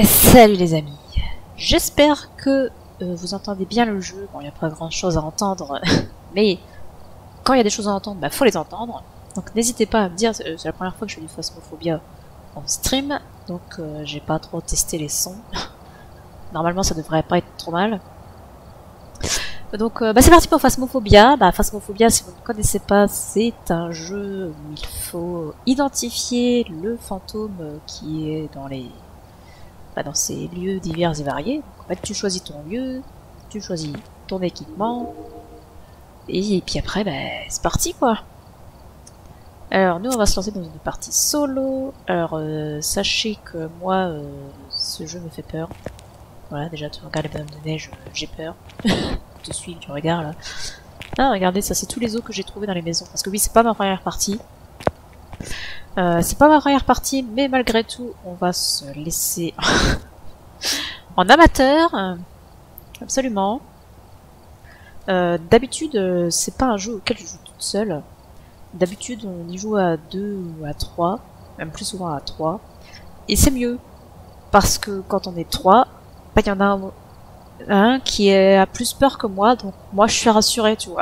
Salut les amis, j'espère que vous entendez bien le jeu. Bon, il n'y a pas grand chose à entendre, mais quand il y a des choses à entendre, bah faut les entendre. Donc n'hésitez pas à me dire, c'est la première fois que je fais du Phasmophobia en stream, donc j'ai pas trop testé les sons. Normalement ça devrait pas être trop mal. Donc c'est parti pour Phasmophobia. Phasmophobia, si vous ne connaissez pas, c'est un jeu où il faut identifier le fantôme qui est dans ces lieux divers et variés. Donc, en fait, tu choisis ton lieu, tu choisis ton équipement, et puis après, c'est parti quoi. Alors nous, on va se lancer dans une partie solo. Alors sachez que moi, ce jeu me fait peur. Voilà, déjà tu regardes les bonhommes de neige, j'ai peur. Je te suis du regard là. Ah, regardez, ça c'est tous les os que j'ai trouvés dans les maisons. Parce que oui, c'est pas ma première partie. C'est pas ma première partie, mais malgré tout, on va se laisser en amateur. Absolument. D'habitude, c'est pas un jeu auquel je joue toute seule. D'habitude, on y joue à 2 ou à 3, même plus souvent à 3. Et c'est mieux, parce que quand on est 3, il y en a un qui a plus peur que moi, donc moi je suis rassurée, tu vois.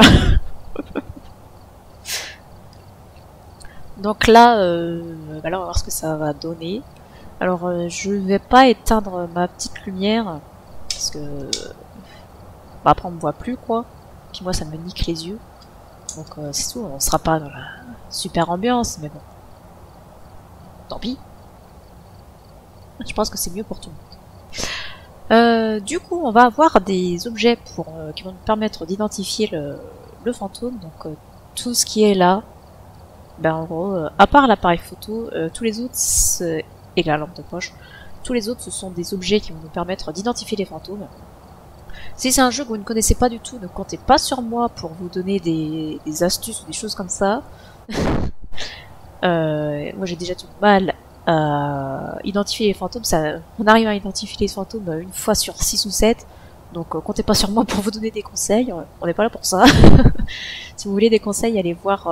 Donc là, on va voir ce que ça va donner. Alors, je vais pas éteindre ma petite lumière, parce que après on me voit plus quoi. Puis moi ça me nique les yeux. Donc c'est tout, on sera pas dans la super ambiance, mais bon. Tant pis. Je pense que c'est mieux pour tout le monde. Du coup, on va avoir des objets qui vont nous permettre d'identifier le fantôme. Donc tout ce qui est là, en gros, à part l'appareil photo, tous les autres, et la lampe de poche, tous les autres ce sont des objets qui vont nous permettre d'identifier les fantômes. Si c'est un jeu que vous ne connaissez pas du tout, ne comptez pas sur moi pour vous donner des astuces ou des choses comme ça. Moi j'ai déjà du mal à identifier les fantômes. On arrive à identifier les fantômes une fois sur 6 ou 7. Donc comptez pas sur moi pour vous donner des conseils. On n'est pas là pour ça. Si vous voulez des conseils, allez voir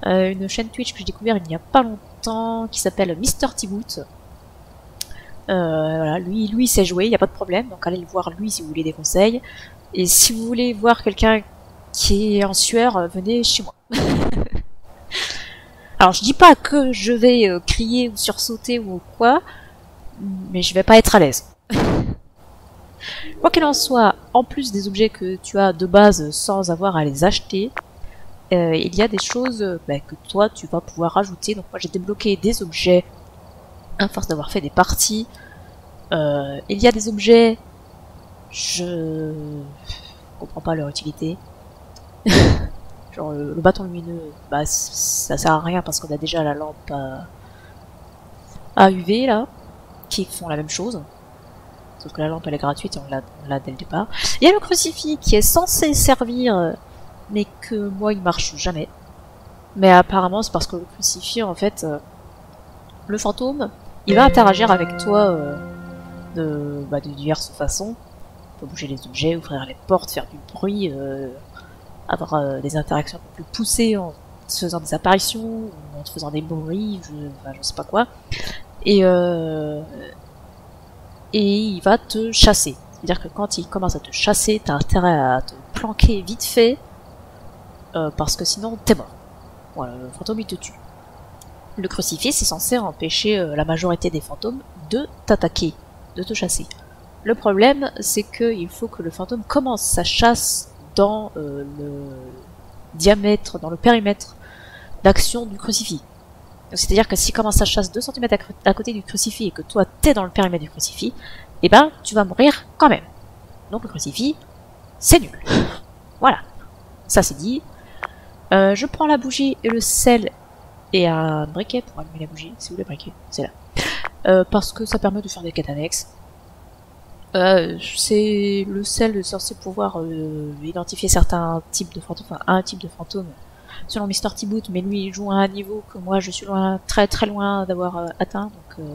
une chaîne Twitch que j'ai découvert il n'y a pas longtemps qui s'appelle Mr. T-Boot. Voilà, lui il sait jouer, il n'y a pas de problème, donc allez le voir lui si vous voulez des conseils. Et si vous voulez voir quelqu'un qui est en sueur, venez chez moi. Alors je dis pas que je vais crier ou sursauter ou quoi, mais je vais pas être à l'aise. Quoi qu'il en soit, en plus des objets que tu as de base sans avoir à les acheter, il y a des choses que toi tu vas pouvoir rajouter. Donc moi j'ai débloqué des objets à force d'avoir fait des parties. Il y a des objets, je comprends pas leur utilité. Genre le bâton lumineux, ça sert à rien parce qu'on a déjà la lampe à UV là, qui font la même chose. Sauf que la lampe elle est gratuite et on l'a dès le départ. Il y a le crucifix qui est censé servir, mais que moi il marche jamais. Mais apparemment c'est parce que le crucifix en fait, le fantôme, il va interagir avec toi de diverses façons. On peut bouger les objets, ouvrir les portes, faire du bruit, avoir des interactions un peu plus poussées en faisant des apparitions, ou en faisant des bruits, je sais pas quoi. Et il va te chasser. C'est-à-dire que quand il commence à te chasser, t'as intérêt à te planquer vite fait, parce que sinon t'es mort. Voilà, le fantôme il te tue. Le crucifix est censé empêcher la majorité des fantômes de t'attaquer, de te chasser. Le problème, c'est qu'il faut que le fantôme commence sa chasse dans le diamètre, dans le périmètre d'action du crucifix. C'est-à-dire que s'il commence sa chasse 2 cm à côté du crucifix et que toi t'es dans le périmètre du crucifix, eh ben tu vas mourir quand même. Donc le crucifix, c'est nul. Voilà, ça c'est dit. Je prends la bougie et le sel et un briquet pour allumer la bougie. C'est où le briquet? C'est là. Parce que ça permet de faire des quêtes annexes. C'est le sel censé pouvoir identifier certains types de fantômes, enfin un type de fantôme selon Mr. T-Boot, mais lui il joue à un niveau que moi je suis loin, très très loin d'avoir atteint, donc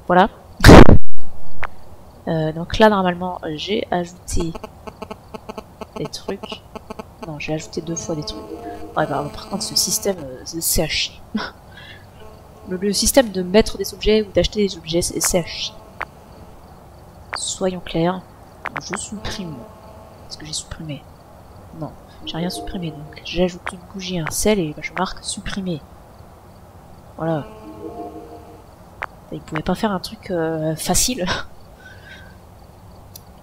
voilà. Donc là normalement j'ai ajouté des trucs. Non, j'ai ajouté 2 fois des trucs. Ouais, par contre ce système c'est à chier. Le système de mettre des objets ou d'acheter des objets, c'est à chier. Soyons clairs. Je supprime. Est-ce que j'ai supprimé? Non, j'ai rien supprimé. Donc j'ajoute une bougie, un sel et je marque supprimer. Voilà. Il pouvait pas faire un truc facile.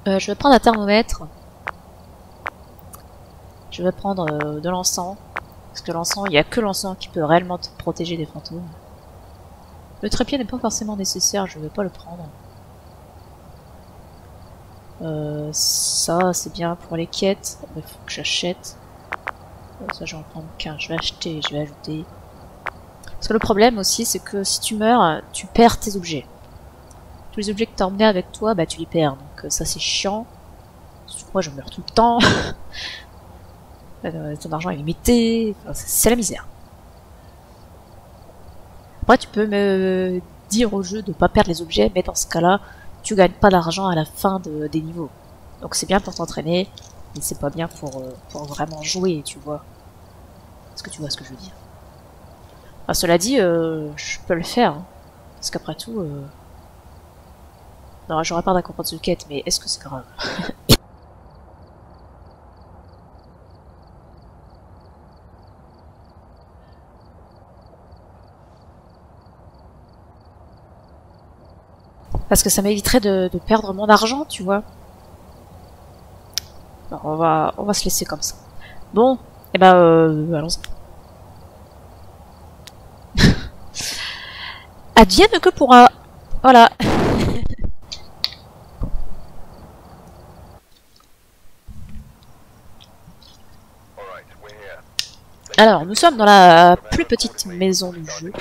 Je vais prendre un thermomètre. Je vais prendre de l'encens. Parce que l'encens, il n'y a que l'encens qui peut réellement te protéger des fantômes. Le trépied n'est pas forcément nécessaire, je vais pas le prendre. Ça, c'est bien pour les quêtes. Il faut que j'achète. Ça, je vais en prendre qu'un. Je vais acheter, je vais ajouter. Parce que le problème aussi, c'est que si tu meurs, tu perds tes objets. Tous les objets que tu as emmenés avec toi, bah tu les perds. Donc ça, c'est chiant. Moi, je meurs tout le temps. Ton argent est limité. Enfin, c'est la misère. Après, tu peux me dire au jeu de pas perdre les objets, mais dans ce cas-là, tu gagnes pas d'argent à la fin des niveaux. Donc c'est bien pour t'entraîner, mais c'est pas bien pour vraiment jouer, tu vois. Est-ce que tu vois ce que je veux dire? Enfin, cela dit, je peux le faire. Hein, parce qu'après tout... Non, j'aurais pas d'accompagnement de quête, mais est-ce que c'est grave? Parce que ça m'éviterait de perdre mon argent, tu vois. Alors, on va se laisser comme ça. Bon, et ben allons-y. Advienne que pourra. Voilà. Alors, nous sommes dans la plus petite maison du jeu.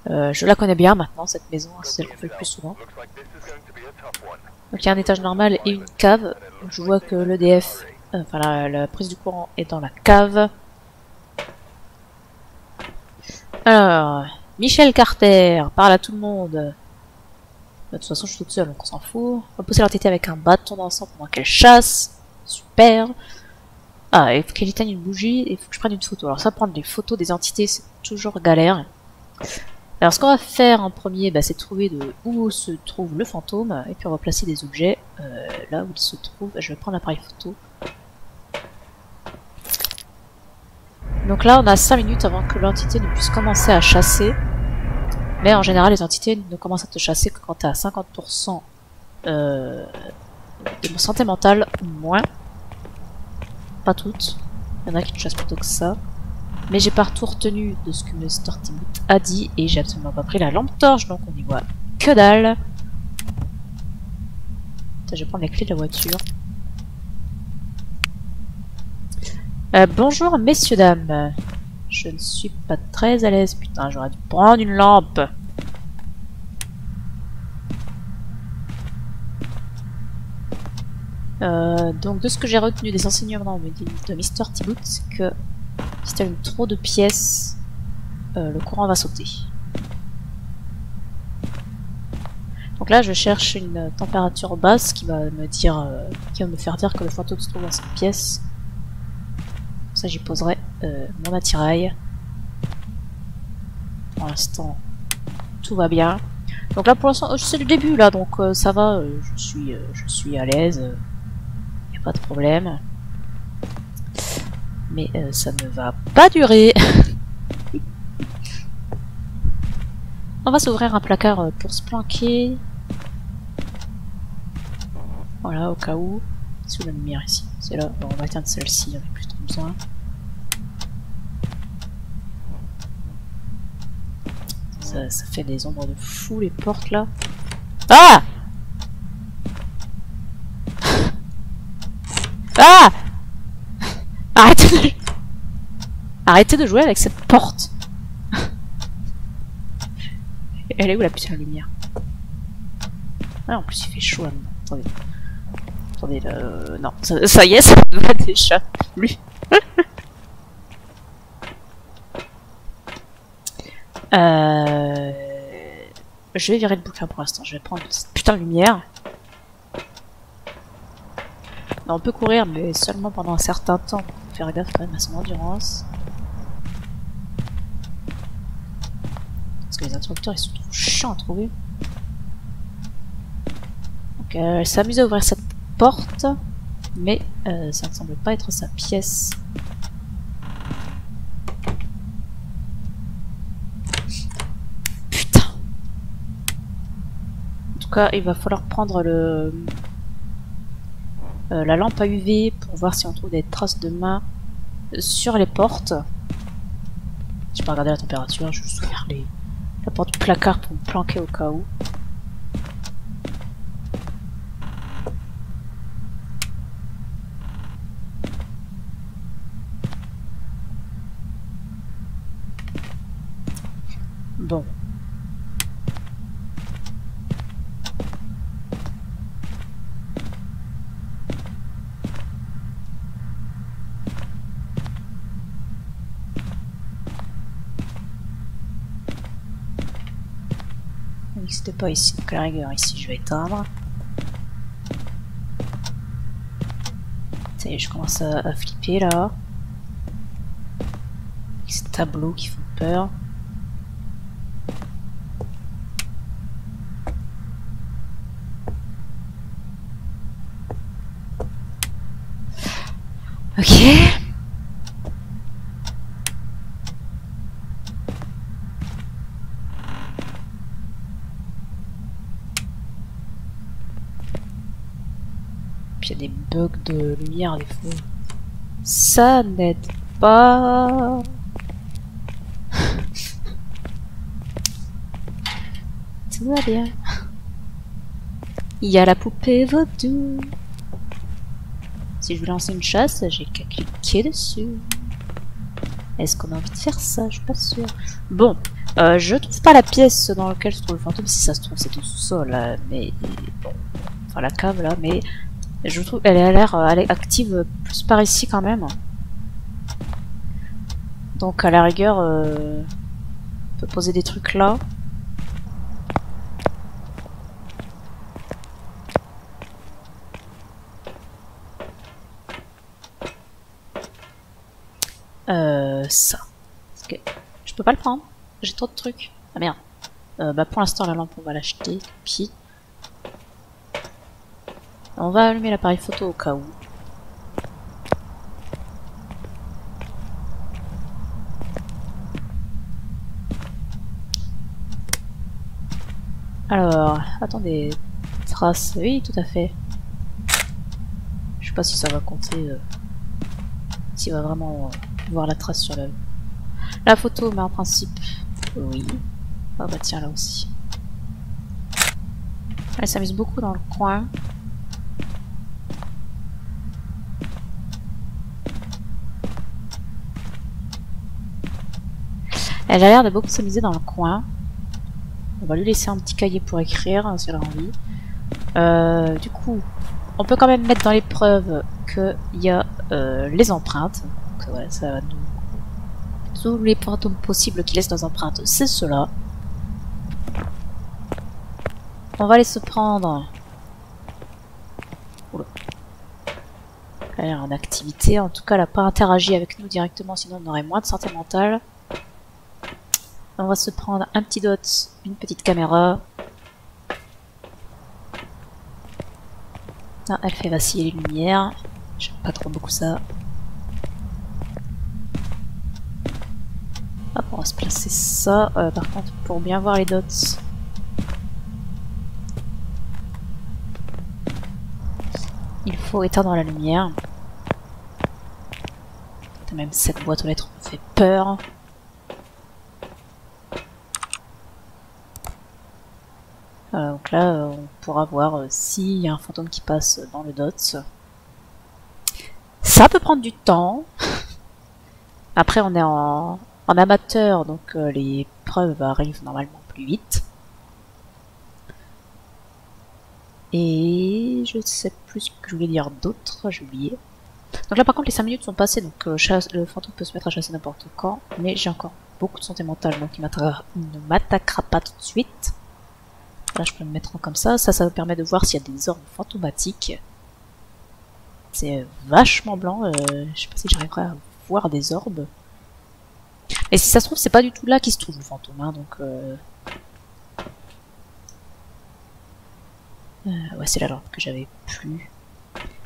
Je la connais bien maintenant, cette maison, c'est celle qu'on fait le plus souvent. Donc il y a un étage normal et une cave. Je vois que l'EDF, enfin la prise du courant est dans la cave. Alors, Michel Carter, parle à tout le monde. De toute façon, je suis toute seule, donc on s'en fout. Repousser l'entité avec un bâton d'encens pendant qu'elle chasse. Super. Ah, il faut qu'elle éteigne une bougie et il faut que je prenne une photo. Alors ça, prendre des photos des entités, c'est toujours galère. Alors ce qu'on va faire en premier, bah, c'est trouver où se trouve le fantôme, et puis on va placer des objets là où il se trouve. Je vais prendre l'appareil photo. Donc là on a 5 minutes avant que l'entité ne puisse commencer à chasser. Mais en général les entités ne commencent à te chasser que quand tu as 50% de santé mentale ou moins. Pas toutes. Il y en a qui te chassent plutôt que ça. Mais j'ai pas tout retenu de ce que Mr. Timout a dit et j'ai absolument pas pris la lampe torche, donc on y voit que dalle. Attends, je vais prendre les clés de la voiture. Bonjour messieurs dames. Je ne suis pas très à l'aise. Putain, j'aurais dû prendre une lampe. Donc de ce que j'ai retenu des enseignements de Mr. Timout, c'est que si tu allumes trop de pièces, le courant va sauter. Donc là, je cherche une température basse qui va me dire, qui va me faire dire que le fantôme se trouve dans cette pièce. Comme ça, j'y poserai mon attirail. Pour l'instant, tout va bien. Donc là, pour l'instant, c'est le début là, donc ça va. Je suis à l'aise. Y a pas de problème. Mais ça ne va pas durer. On va s'ouvrir un placard pour se planquer. Voilà, au cas où. Sous la lumière ici. C'est là. Bon, on va éteindre celle-ci, on n'a plus trop besoin. Ça fait des ombres de fou, les portes là. Ah! Ah! Arrêtez de jouer avec cette porte. Elle est où la putain de lumière? Ah, en plus il fait chaud là. Attendez. Attendez, non, ça y est, ça va déjà plus. Je vais virer le bouquin pour l'instant. Je vais prendre cette putain de lumière. Non, on peut courir, mais seulement pendant un certain temps. Faut faire gaffe quand même à son endurance. que les interrupteurs ils sont trop chiants à trouver. Donc elle s'amuse à ouvrir cette porte, mais ça ne semble pas être sa pièce. Putain. En tout cas, il va falloir prendre la lampe à UV pour voir si on trouve des traces de main sur les portes. Je peux regarder la température, je vais ouvrir la porte du placard pour me planquer au cas où. Bon. C'était pas ici, donc à la rigueur ici je vais éteindre. Ça y est, je commence à flipper là. Avec ces tableaux qui font peur. Ok. Puis il y a des bugs de lumière des fois. Ça n'aide pas. Tout va bien. Il y a la poupée vaudou. Si je veux lancer une chasse, j'ai qu'à cliquer dessus. Est-ce qu'on a envie de faire ça? Je suis pas sûre. Bon, je trouve pas la pièce dans laquelle se trouve le fantôme. Si ça se trouve, c'est au sous-sol, là. Mais bon, enfin la cave là. Mais je trouve elle a l'air active plus par ici quand même. Donc à la rigueur, on peut poser des trucs là. Ça. Parce que je peux pas le prendre. J'ai trop de trucs. Ah merde. Bah pour l'instant la lampe on va l'acheter. Puis on va allumer l'appareil photo au cas où. Alors, attendez. Traces. Oui, tout à fait. Je sais pas si ça va compter. S'il va vraiment voir la trace sur la photo, mais en principe, oui. Ah bah tiens, là aussi. Elle s'amuse beaucoup dans le coin. Elle a l'air de beaucoup s'amuser dans le coin. On va lui laisser un petit cahier pour écrire, si elle a envie. Du coup, on peut quand même mettre dans l'épreuve qu'il y a les empreintes. Donc, ouais, ça va nous... Tous les fantômes possibles qui laissent nos empreintes, c'est cela. On va aller se prendre... Oula. Elle a l'air en activité. En tout cas, elle n'a pas interagi avec nous directement, sinon on aurait moins de santé mentale. On va se prendre un petit dot, une petite caméra. Ah, elle fait vaciller les lumières. J'aime pas trop beaucoup ça. Hop, on va se placer ça. Par contre, pour bien voir les dots, il faut éteindre la lumière. Même cette boîte aux lettres me fait peur. Donc là, on pourra voir s'il y a un fantôme qui passe dans le DOTS. Ça peut prendre du temps. Après, on est en amateur, donc les preuves arrivent normalement plus vite. Et je sais plus ce que je voulais dire d'autre, j'ai oublié. Donc là par contre les 5 minutes sont passées, donc le fantôme peut se mettre à chasser n'importe quand, mais j'ai encore beaucoup de santé mentale, donc il ne m'attaquera pas tout de suite. Là je peux me mettre en comme ça, ça me permet de voir s'il y a des orbes fantomatiques. C'est vachement blanc, je sais pas si j'arriverai à voir des orbes. Et si ça se trouve c'est pas du tout là qu'il se trouve le fantôme, hein, donc Ouais, c'est la lampe que j'avais plus.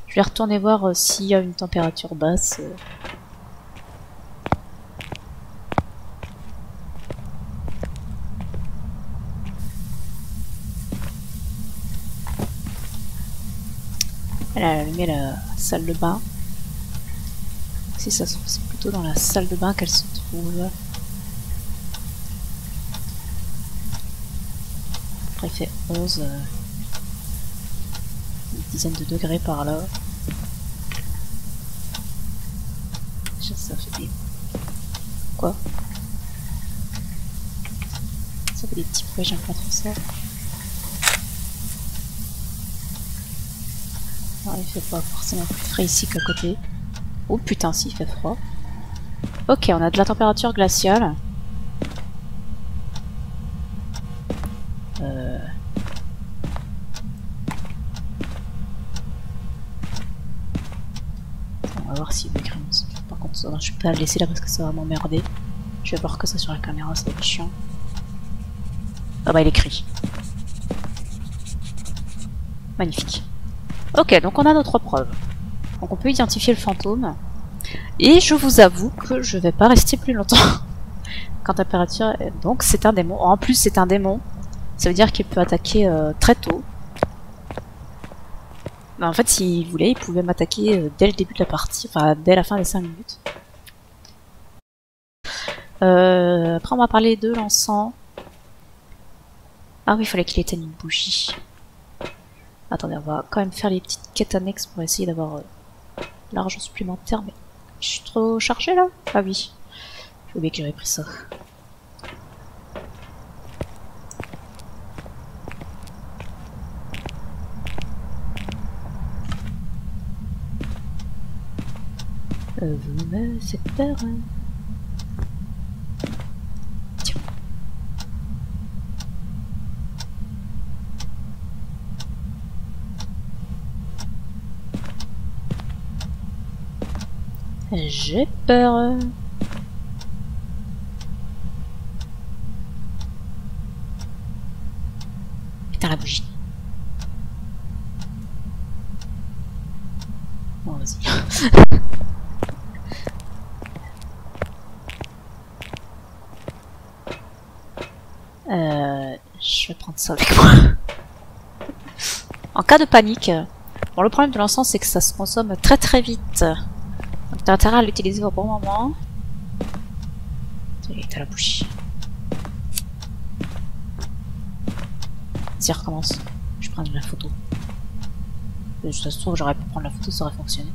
Je vais retourner voir s'il y a une température basse. Elle a allumé la salle de bain. Si ça se trouve, c'est plutôt dans la salle de bain qu'elle se trouve. Après, il fait 11. Une dizaine de degrés par là. Ça fait des... Quoi? Ça fait des petits bruits, j'aime pas trop ça. Non, il fait pas forcément plus frais ici qu'à côté. Oh putain, si, il fait froid. Ok, on a de la température glaciale. On va voir s'il veut écrire. Par contre, non, je peux pas le laisser là parce que ça va m'emmerder. Je vais voir que ça sur la caméra, ça va être chiant. Ah bah il écrit. Magnifique. Ok, donc on a nos 3 preuves. Donc on peut identifier le fantôme. Et je vous avoue que je vais pas rester plus longtemps. Quand température... Donc c'est un démon. En plus c'est un démon. Ça veut dire qu'il peut attaquer très tôt. Bah, en fait s'il voulait, il pouvait m'attaquer dès le début de la partie. Enfin dès la fin des 5 minutes. Après on va parler de l'encens. Ah oui, il fallait qu'il éteigne une bougie. Attendez, on va quand même faire les petites quêtes annexes pour essayer d'avoir l'argent supplémentaire. Mais je suis trop chargée là? Ah oui, j'ai oublié que j'avais pris ça. Vous me faites peur. Tiens. J'ai peur. Putain la bougie. Bon vas-y. Je vais prendre ça avec moi. En cas de panique, bon le problème de l'encens c'est que ça se consomme très très vite. Donc t'as intérêt à l'utiliser au bon moment. T'as la bougie. Vas-y recommence. Je prends de la photo. Ça se trouve j'aurais pu prendre la photo, ça aurait fonctionné.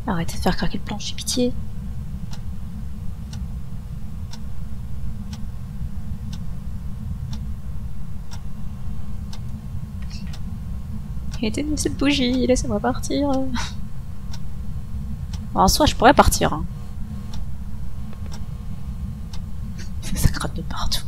Arrêtez de faire craquer le planche, j'ai pitié. Éteignez cette bougie, laissez-moi partir. En soi, je pourrais partir. Hein. Ça gratte de partout.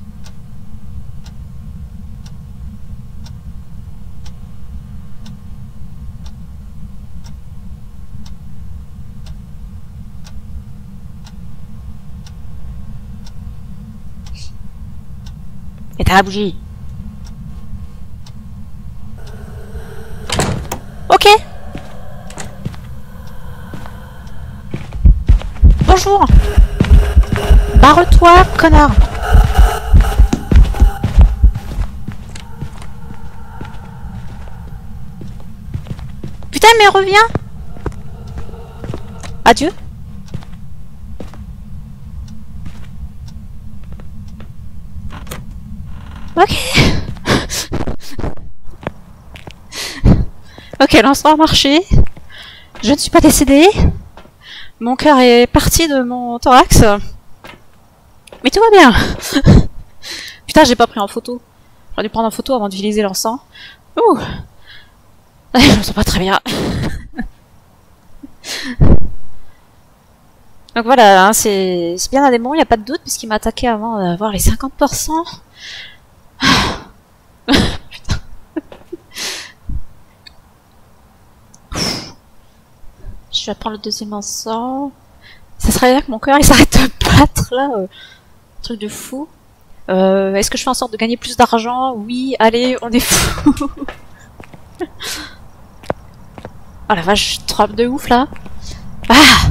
Éteins la bougie. Ok. Bonjour. Barre-toi, connard. Putain, mais reviens. Adieu. Ok. Ok, l'encens a marché. Je ne suis pas décédée. Mon cœur est parti de mon thorax. Mais tout va bien. Putain, j'ai pas pris en photo. J'aurais dû prendre en photo avant d'utiliser l'encens. Ouh. Je me sens pas très bien. Donc voilà, hein, c'est bien un démon, il n'y a pas de doute, puisqu'il m'a attaqué avant d'avoir les 50%. Putain. Je vais prendre le deuxième encens. Ça serait bien que mon cœur il s'arrête de battre là. Truc de fou. Est-ce que je fais en sorte de gagner plus d'argent? Oui, allez, on est fou. Oh la vache, trompe de ouf là. Ah!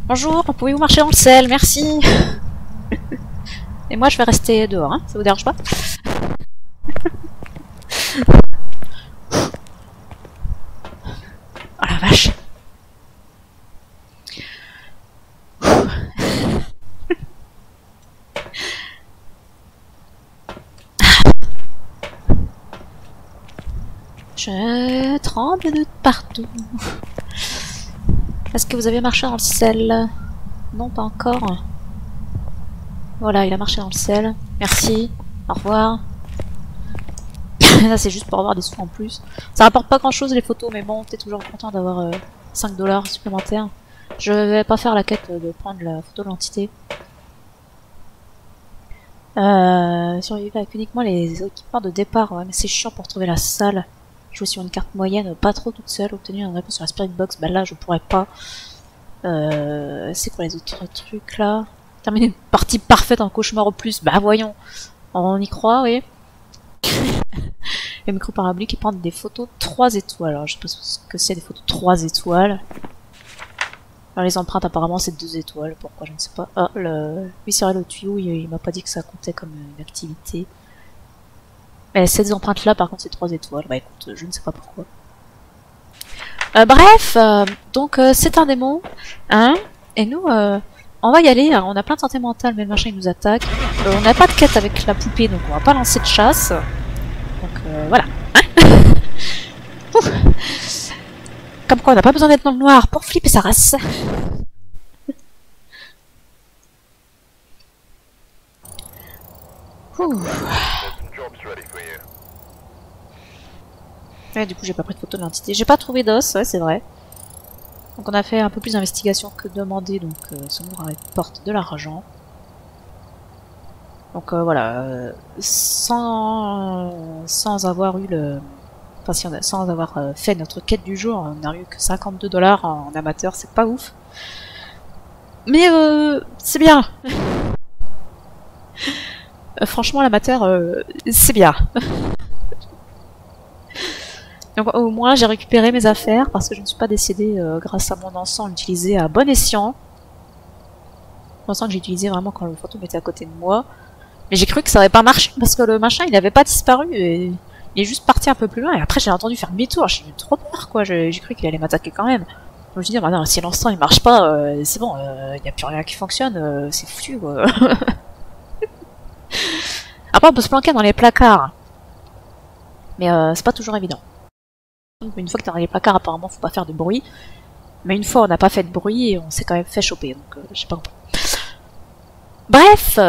Bonjour, pouvez-vous marcher dans le sel? Merci. Et moi je vais rester dehors, hein, ça vous dérange pas? Oh la vache. Je tremble de partout. Est-ce que vous avez marché dans le sel? Non, pas encore. Voilà, il a marché dans le sel. Merci. Au revoir. Là, c'est juste pour avoir des sous en plus. Ça rapporte pas grand chose les photos, mais bon, t'es toujours content d'avoir 5 $ supplémentaires. Je vais pas faire la quête de prendre la photo de l'entité. Survivre avec uniquement les équipements de départ. Ouais, mais c'est chiant pour trouver la salle. Jouer sur une carte moyenne, pas trop toute seule. Obtenir une réponse sur la Spirit Box, bah là je pourrais pas. C'est quoi les autres trucs là? Terminer une partie parfaite en cauchemar au plus, bah voyons. On y croit, oui. Le micro parabolique qui prend des photos 3 étoiles. Alors je sais pas ce que c'est des photos 3 étoiles. Alors les empreintes apparemment c'est 2 étoiles, pourquoi je ne sais pas. Ah, oui c'est vrai le tuyau, il m'a pas dit que ça comptait comme une activité. Mais ces empreintes là par contre c'est 3 étoiles, bah écoute, je ne sais pas pourquoi. Bref, donc c'est un démon, hein, et nous on va y aller, hein. On a plein de santé mentale mais le machin il nous attaque. On n'a pas de quête avec la poupée donc on va pas lancer de chasse. Donc voilà, hein. Comme quoi on n'a pas besoin d'être dans le noir pour flipper sa race. Ouais, du coup j'ai pas pris de photo de l'entité. J'ai pas trouvé d'os, ouais c'est vrai. Donc on a fait un peu plus d'investigation que demandé, donc ça nous rapporte de l'argent. Donc voilà, sans avoir eu le... Enfin si sans avoir fait notre quête du jour, on n'a eu que 52 $ en amateur, c'est pas ouf. Mais c'est bien. Franchement l'amateur, c'est bien. Donc au moins j'ai récupéré mes affaires parce que je ne suis pas décédée grâce à mon encens utilisé à bon escient. L'encens que j'ai utilisé vraiment quand le fantôme était à côté de moi. Mais j'ai cru que ça aurait pas marché parce que le machin il avait pas disparu et il est juste parti un peu plus loin et après j'ai entendu faire demi-tour, j'ai eu trop peur quoi, j'ai cru qu'il allait m'attaquer quand même. Je me suis dit bah non, si l'encens il marche pas, c'est bon, y a plus rien qui fonctionne, c'est foutu quoi. Après on peut se planquer dans les placards. Mais c'est pas toujours évident. Une fois que t'es dans les placards, apparemment, faut pas faire de bruit. Mais une fois, on n'a pas fait de bruit et on s'est quand même fait choper. Donc, je sais pas pourquoi. Bref,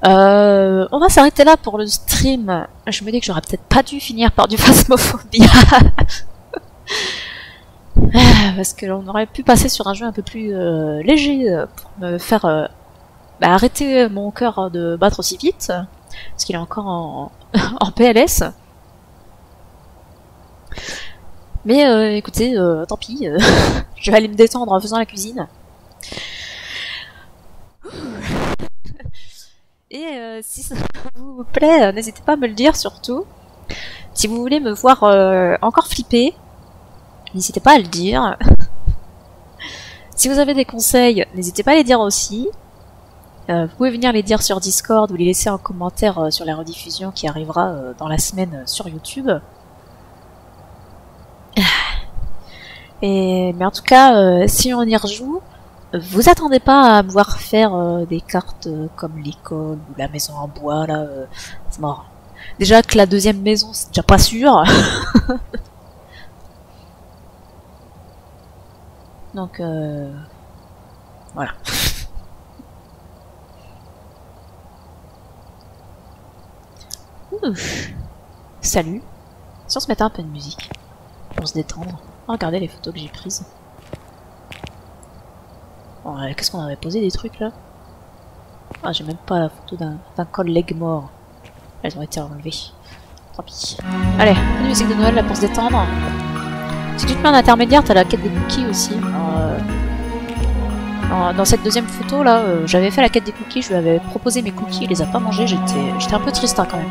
on va s'arrêter là pour le stream. Je me dis que j'aurais peut-être pas dû finir par du phasmophobia. Parce que on aurait pu passer sur un jeu un peu plus léger pour me faire arrêter mon cœur de battre aussi vite. Parce qu'il est encore en, en PLS. Mais écoutez, tant pis, je vais aller me détendre en faisant la cuisine. Et si ça vous plaît, n'hésitez pas à me le dire surtout. Si vous voulez me voir encore flipper, n'hésitez pas à le dire. Si vous avez des conseils, n'hésitez pas à les dire aussi. Vous pouvez venir les dire sur Discord ou les laisser en commentaire sur la rediffusion qui arrivera dans la semaine sur YouTube. Mais en tout cas, si on y rejoue, vous attendez pas à me voir faire des cartes comme l'école ou la maison en bois, là, c'est mort. Déjà que la deuxième maison, c'est déjà pas sûr. Donc, voilà. Ouf. Salut. Si on se mettait un peu de musique, pour se détendre. Regardez les photos que j'ai prises. Bon, qu'est-ce qu'on avait posé des trucs là? Ah, j'ai même pas la photo d'un collègue mort. Elles ont été enlevées. Tant pis. Allez, une musique de Noël là pour se détendre. Si tu te mets en intermédiaire, t'as la quête des cookies aussi. Dans cette deuxième photo là, j'avais fait la quête des cookies, je lui avais proposé mes cookies, il les a pas mangés, j'étais un peu triste hein, quand même.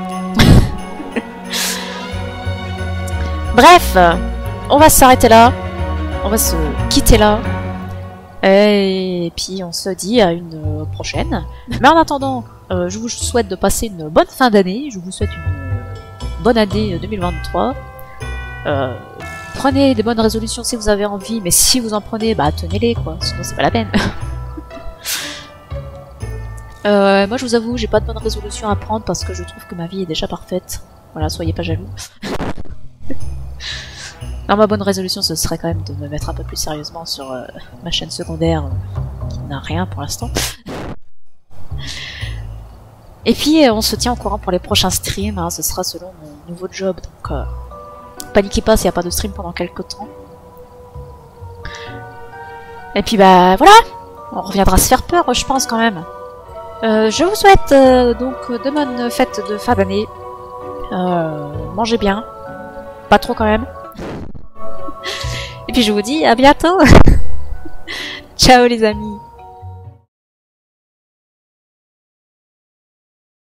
Bref, on va s'arrêter là, on va se quitter là, et puis on se dit à une prochaine. Mais en attendant, je vous souhaite de passer une bonne fin d'année, je vous souhaite une bonne année 2023. Prenez des bonnes résolutions si vous avez envie, mais si vous en prenez, bah tenez-les quoi, sinon c'est pas la peine. Moi je vous avoue, j'ai pas de bonnes résolutions à prendre parce que je trouve que ma vie est déjà parfaite. Voilà, soyez pas jaloux. Alors ma bonne résolution ce serait quand même de me mettre un peu plus sérieusement sur ma chaîne secondaire qui n'a rien pour l'instant. Et puis on se tient au courant pour les prochains streams, hein, ce sera selon mon nouveau job, donc paniquez pas s'il n'y a pas de stream pendant quelques temps. Et puis bah voilà, on reviendra se faire peur je pense quand même. Je vous souhaite donc de bonnes fêtes de fin d'année. Mangez bien, pas trop quand même. Et puis je vous dis à bientôt. Ciao les amis.